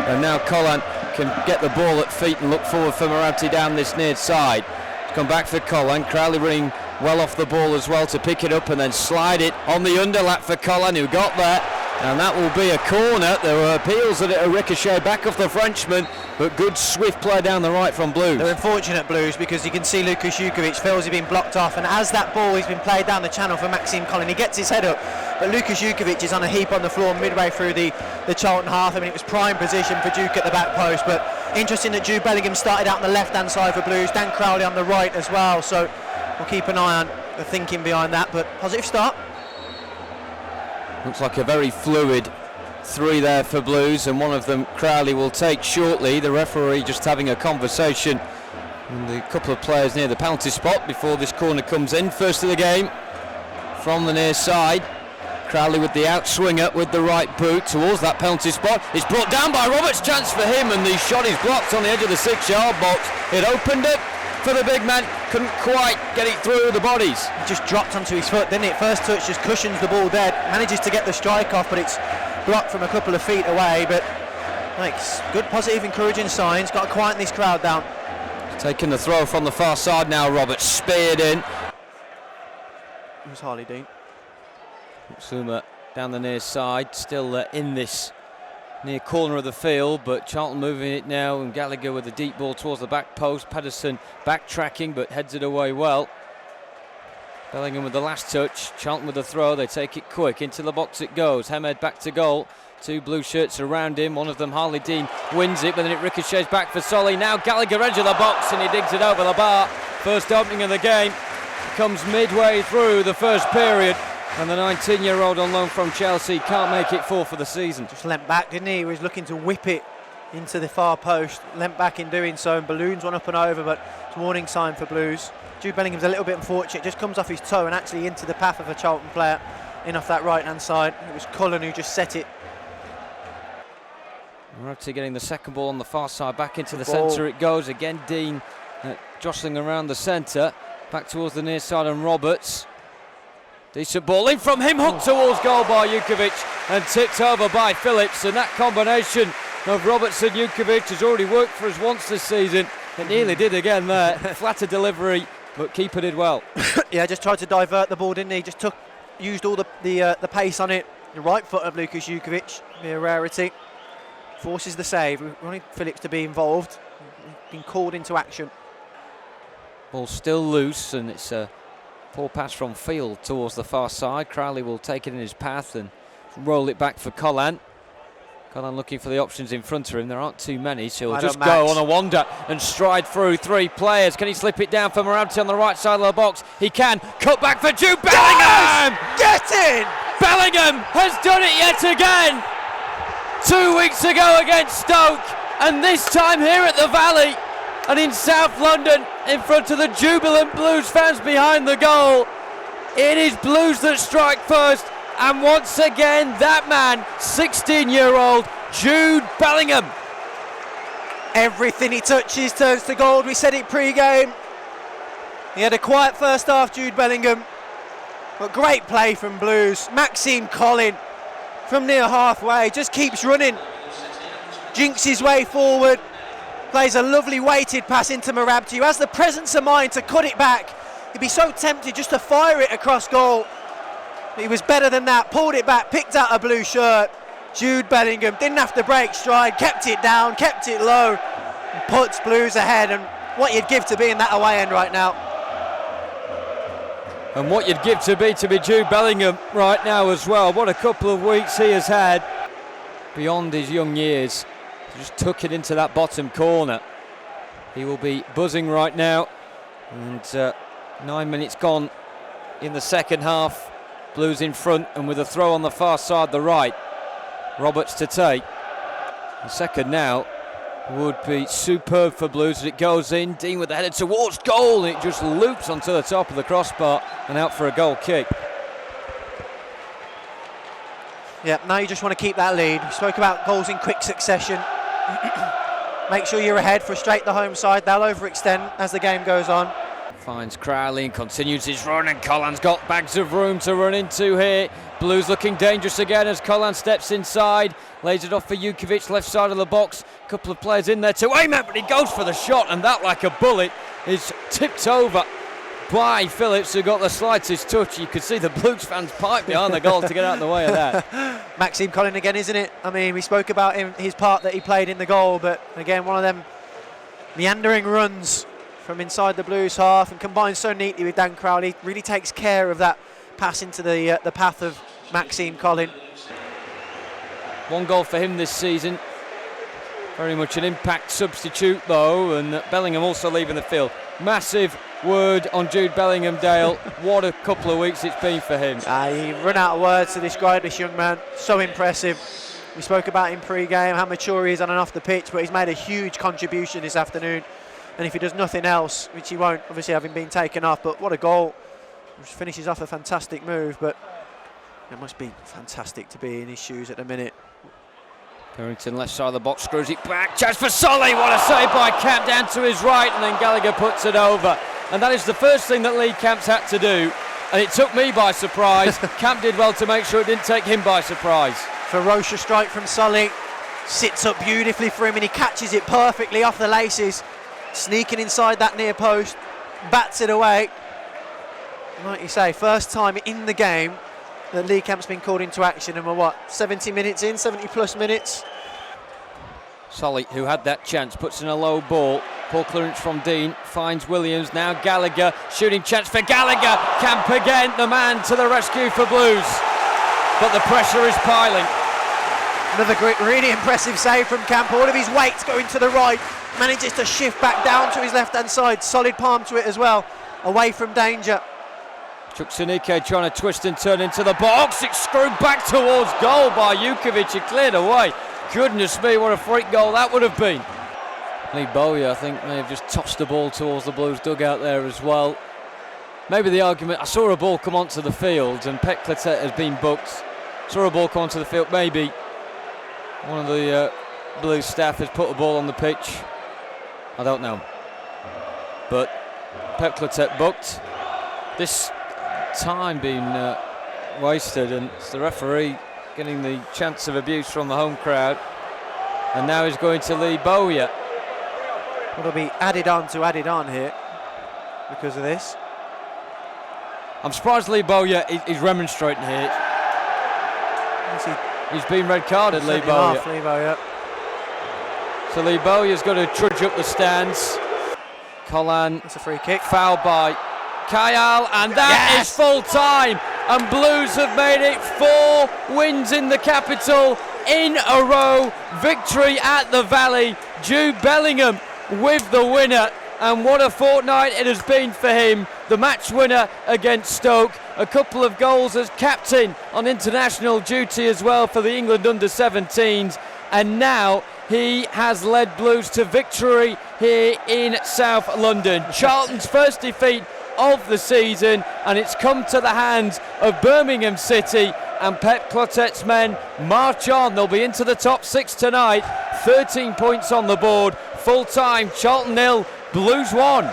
And now Colin can get the ball at feet and look forward for Marabti down this near side. Come back for Colin. Crowley running well off the ball as well to pick it up and then slide it on the underlap for Colin, who got there. And that will be a corner. There were appeals that it ricochet back off the Frenchman, but good swift play down the right from Blues. They're unfortunate, Blues, because you can see Lukas Jukovic feels he's been blocked off, and as that ball has been played down the channel for Maxime Collin, he gets his head up, but Lukas Jukovic is on a heap on the floor midway through the Charlton half. I mean, it was prime position for Duke at the back post, but interesting that Jude Bellingham started out on the left-hand side for Blues, Dan Crowley on the right as well, so we'll keep an eye on the thinking behind that, but positive start. Looks like a very fluid three there for Blues, and one of them Crowley will take shortly. The referee just having a conversation with a couple of players near the penalty spot before this corner comes in. First of the game from the near side. Crowley with the outswinger with the right boot towards that penalty spot. It's brought down by Roberts, chance for him, and the shot is blocked on the edge of the 6-yard box. It opened it for the big man, couldn't quite get it through the bodies. It just dropped onto his foot, didn't it? First touch just cushions the ball dead, manages to get the strike off, but it's blocked from a couple of feet away. But makes good, positive, encouraging signs. Got to quieten this crowd down. Taking the throw from the far side now, Roberts speared in. It was Harley Dean. Suma down the near side, still in this near corner of the field, but Charlton moving it now, and Gallagher with the deep ball towards the back post. Pedersen backtracking but heads it away well. Bellingham with the last touch, Charlton with the throw, they take it quick, into the box it goes. Hamed back to goal, two blue shirts around him, one of them Harley Dean wins it, but then it ricochets back for Solly. Now Gallagher edge of the box and he digs it over the bar. First opening of the game comes midway through the first period, and the 19-year-old on loan from Chelsea can't make it four for the season. Just leant back, didn't he? He was looking to whip it into the far post, leant back in doing so, and Balloons one up and over, but it's a warning sign for Blues. Jude Bellingham's a little bit unfortunate, just comes off his toe and actually into the path of a Charlton player in off that right-hand side. It was Cullen who just set it. Marabti getting the second ball on the far side, back into the centre it goes. Again, Dean jostling around the centre, back towards the near side, and Roberts. Decent ball in from him, hooked towards goal by Jukovic and tipped over by Phillips, and that combination of Roberts and Jukovic has already worked for us once this season. It nearly did again there. Flatter delivery, but keeper did well. Yeah, just tried to divert the ball, didn't he? Just used all the pace on it. The right foot of Lukas Jukovic, be a rarity. Forces the save. We wanted Phillips to be involved. He's been called into action. Ball still loose, and it's a poor pass from field towards the far side. Crowley will take it in his path and roll it back for Colin. Colin looking for the options in front of him. There aren't too many, so he'll just go on a wander and stride through three players. Can he slip it down for Marabti on the right side of the box? He can. Cut back for Jude Bellingham! Get in! Bellingham has done it yet again! 2 weeks ago against Stoke, and this time here at the Valley and in South London in front of the jubilant Blues fans behind the goal. It is Blues that strike first, and once again that man, 16-year-old Jude Bellingham. Everything he touches turns to gold. We said it pre-game. He had a quiet first half, Jude Bellingham, but great play from Blues. Maxime Collin from near halfway just keeps running, jinks his way forward, plays a lovely weighted pass into Marabti, who has the presence of mind to cut it back. He'd be so tempted just to fire it across goal. He was better than that, pulled it back, picked out a blue shirt. Jude Bellingham didn't have to break stride, kept it down, kept it low, and puts Blues ahead, and what you'd give to be in that away end right now. And what you'd give to be Jude Bellingham right now as well. What a couple of weeks he has had beyond his young years. Just took it into that bottom corner. He will be buzzing right now, and 9 minutes gone in the second half. Blues in front, and with a throw on the far side, the right. Roberts to take. The second now would be superb for Blues as it goes in. Dean with the header towards goal, and it just loops onto the top of the crossbar and out for a goal kick. Yeah, now you just want to keep that lead. We spoke about goals in quick succession. Make sure you're ahead, frustrate the home side. They'll overextend as the game goes on. Finds Crowley and continues his run, and Collan's got bags of room to run into here. Blues looking dangerous again as Collan steps inside, lays it off for Jukovic, left side of the box. A couple of players in there to aim at, but he goes for the shot, and that, like a bullet, is tipped over by Phillips, who got the slightest touch. You could see the Blues fans pipe behind the goal to get out of the way of that. Maxime Collin again, isn't it? I mean, we spoke about his part that he played in the goal, but again, one of them meandering runs from inside the Blues half, and combines so neatly with Dan Crowley. Really takes care of that pass into the path of Maxime Collin. One goal for him this season. Very much an impact substitute though, and Bellingham also leaving the field. Massive word on Jude Bellingham, Dale. What a couple of weeks it's been for him. He run out of words to describe this young man. So impressive. We spoke about him pre-game, how mature he is on and off the pitch, but he's made a huge contribution this afternoon. And if he does nothing else, which he won't, obviously having been taken off, but what a goal. Just finishes off a fantastic move, but it must be fantastic to be in his shoes at the minute. Purrington left side of the box, screws it back, chance for Solly, what a save by Camp down to his right, and then Gallagher puts it over. And that is the first thing that Lee Camp's had to do, and it took me by surprise. Camp did well to make sure it didn't take him by surprise. Ferocious strike from Solly, sits up beautifully for him, and he catches it perfectly off the laces. Sneaking inside that near post, bats it away. Like you say, first time in the game that Lee Camp's been called into action, and we're what, 70 minutes in, 70 plus minutes? Solly, who had that chance, puts in a low ball. Poor clearance from Dean, finds Williams, now Gallagher, shooting chance for Gallagher. Camp again, the man to the rescue for Blues. But the pressure is piling. Another great, really impressive save from Camp. All of his weight's going to the right. Manages to shift back down to his left-hand side. Solid palm to it as well. Away from danger. Chuksanike trying to twist and turn into the box. It's screwed back towards goal by Jukovic. It cleared away. Goodness me, what a freak goal that would have been. Lee Bowyer, I think, may have just tossed the ball towards the Blues dugout there as well. Maybe the argument, I saw a ball come onto the field and Pet Clotet has been booked. Saw a ball come onto the field. Maybe one of the Blues staff has put a ball on the pitch. I don't know. But Pep Clotet booked. This time being wasted, and it's the referee getting the chance of abuse from the home crowd. And now he's going to Lee Bowyer. It'll be added on here because of this. I'm surprised Lee Bowyer is remonstrating here. He's been red carded, Lee Bowyer. So Lee Bowyer's got to trudge up the stands. Collan. It's a free kick. Foul by Kyle, and that is full time. And Blues have made it 4 wins in the capital in a row. Victory at the Valley. Jude Bellingham with the winner. And what a fortnight it has been for him. The match winner against Stoke. A couple of goals as captain on international duty as well for the England under-17s. And now he has led Blues to victory here in South London. Charlton's first defeat of the season, and it's come to the hands of Birmingham City, and Pep Clotet's men march on. They'll be into the top 6 tonight. 13 points on the board. Full time, Charlton 0, Blues 1.